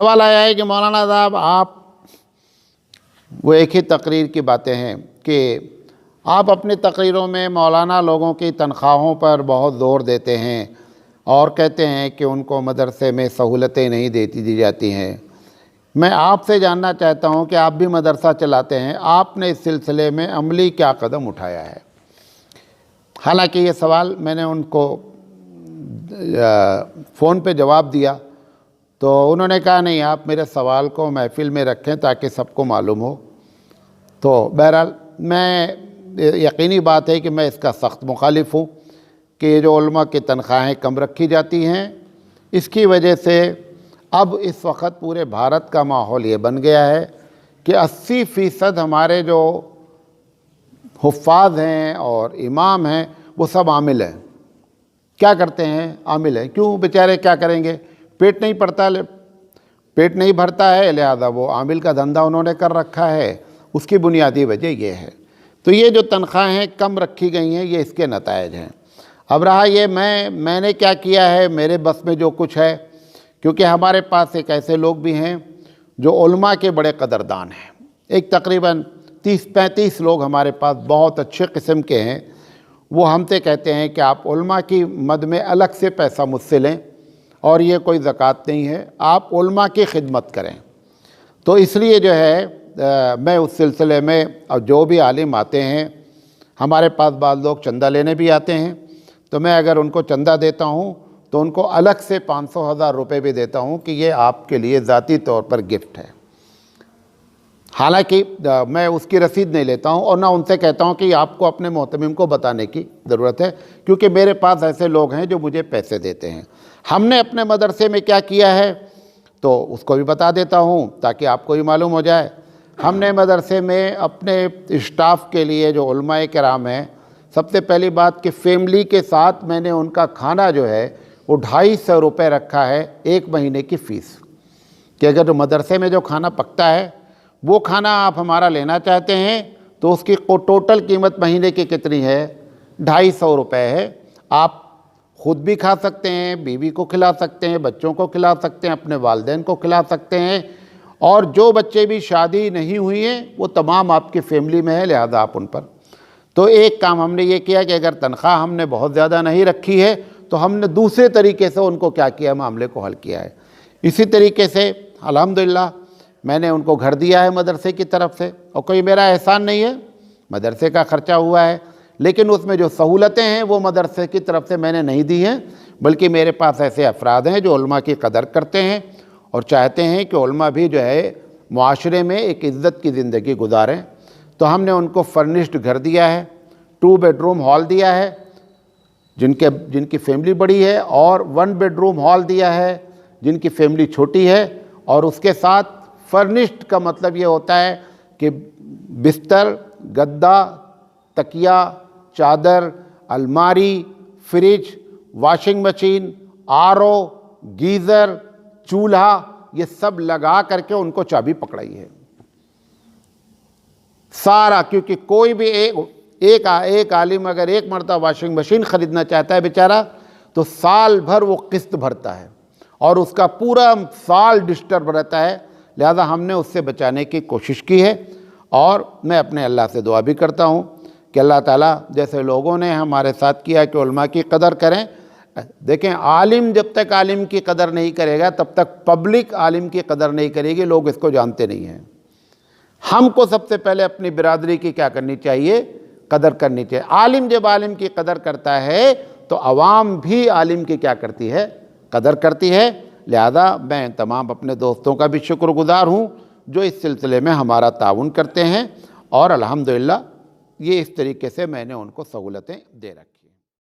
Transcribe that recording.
सवाल आया है कि मौलाना साहब आप, वो एक ही तकरीर की बातें हैं कि आप अपनी तकरीरों में मौलाना लोगों की तनख्वाहों पर बहुत ज़ोर देते हैं और कहते हैं कि उनको मदरसे में सहूलतें नहीं दी जाती हैं। मैं आपसे जानना चाहता हूं कि आप भी मदरसा चलाते हैं, आपने इस सिलसिले में अमली क्या कदम उठाया है? हालांकि ये सवाल मैंने उनको फ़ोन पे जवाब दिया तो उन्होंने कहा नहीं, आप मेरे सवाल को महफ़िल में रखें ताकि सबको मालूम हो। तो बहरहाल मैं, यकीनी बात है कि मैं इसका सख्त मुखालिफ हूँ कि ये जो उलमा की तनख्वाहें कम रखी जाती हैं, इसकी वजह से अब इस वक्त पूरे भारत का माहौल ये बन गया है कि 80% हमारे जो हुफ़ाज़ हैं और इमाम हैं वो सब आमिल हैं। क्या करते हैं? आमिल हैं। क्यों? बेचारे क्या करेंगे? पेट नहीं भरता है, लिहाजा वो आमिल का धंधा उन्होंने कर रखा है। उसकी बुनियादी वजह ये है। तो ये जो तनख्वाहें कम रखी गई हैं, ये इसके नतायज हैं। अब रहा ये मैंने क्या किया है, मेरे बस में जो कुछ है, क्योंकि हमारे पास एक ऐसे लोग भी हैं जो उलमा के बड़े कदरदान हैं। एक तकरीबन 30-35 लोग हमारे पास बहुत अच्छे किस्म के हैं। वो हमसे कहते हैं कि आप उलमा की मद में अलग से पैसा मुझसे लें और ये कोई ज़कात नहीं है, आप उलमा की खिदमत करें। तो इसलिए जो है मैं उस सिलसिले में, और जो भी आलिम आते हैं हमारे पास, बाद लोग चंदा लेने भी आते हैं, तो मैं अगर उनको चंदा देता हूँ तो उनको अलग से 500,000 रुपये भी देता हूँ कि ये आपके लिए ज़ाती तौर पर गिफ्ट है। हालांकि मैं उसकी रसीद नहीं लेता हूँ और ना उनसे कहता हूँ कि आपको अपने मोहतमिम को बताने की ज़रूरत है, क्योंकि मेरे पास ऐसे लोग हैं जो मुझे पैसे देते हैं। हमने अपने मदरसे में क्या किया है तो उसको भी बता देता हूँ ताकि आपको भी मालूम हो जाए। हमने मदरसे में अपने स्टाफ के लिए जो उलमाए किराम हैं, सबसे पहली बात कि फ़ैमिली के साथ मैंने उनका खाना जो है वो 250 रुपये रखा है एक महीने की फ़ीस, कि अगर जो मदरसे में जो खाना पकता है वो खाना आप हमारा लेना चाहते हैं तो उसकी टोटल कीमत महीने की कितनी है? 250 रुपये है। आप ख़ुद भी खा सकते हैं, बीवी को खिला सकते हैं, बच्चों को खिला सकते हैं, अपने वालिदैन को खिला सकते हैं, और जो बच्चे भी शादी नहीं हुई हैं वो तमाम आपकी फ़ैमिली में है, लिहाजा आप उन पर। तो एक काम हमने ये किया कि अगर तनख्वाह हमने बहुत ज़्यादा नहीं रखी है तो हमने दूसरे तरीके से उनको क्या किया, मामले को हल किया है। इसी तरीके से अल्हम्दुलिल्लाह मैंने उनको घर दिया है मदरसे की तरफ से, और कोई मेरा एहसान नहीं है, मदरसे का ख़र्चा हुआ है, लेकिन उसमें जो सहूलतें हैं वो मदरसे की तरफ से मैंने नहीं दी हैं, बल्कि मेरे पास ऐसे अफराद हैं जो उलमा की कदर करते हैं और चाहते हैं कि उलमा भी जो है मुआशरे में एक इज़्ज़त की ज़िंदगी गुजारें। तो हमने उनको फर्निश्ड घर दिया है, 2 बेडरूम हॉल दिया है जिनकी फ़ैमिली बड़ी है, और 1 बेडरूम हॉल दिया है जिनकी फ़ैमिली छोटी है, और उसके साथ फर्निश्ड का मतलब ये होता है कि बिस्तर, गद्दा, तकिया, चादर, अलमारी, fridge, washing machine, RO, geyser, चूल्हा, ये सब लगा करके उनको चाबी पकड़ाई है सारा। क्योंकि कोई भी एक आलिम अगर एक मरतबा वॉशिंग मशीन ख़रीदना चाहता है बेचारा, तो साल भर वो किस्त भरता है और उसका पूरा साल डिस्टर्ब रहता है। लिहाजा हमने उससे बचाने की कोशिश की है, और मैं अपने अल्लाह से दुआ भी करता हूँ कि अल्लाह ताला जैसे लोगों ने हमारे साथ किया कि उलमा की कदर करें। देखें, आलिम जब तक आलिम की कदर नहीं करेगा तब तक पब्लिक आलिम की कदर नहीं करेगी, लोग इसको जानते नहीं हैं। हमको सबसे पहले अपनी बिरादरी की क्या करनी चाहिए? कदर करनी चाहिए। आलिम जब आलिम की कदर करता है तो अवाम भी आलिम की क्या करती है? कदर करती है। लिहाजा मैं तमाम अपने दोस्तों का भी शुक्रगुज़ार हूँ जो इस सिलसिले में हमारा ताउन करते हैं, और अल्हम्दुलिल्लाह ये इस तरीके से मैंने उनको सहूलतें दे रखी।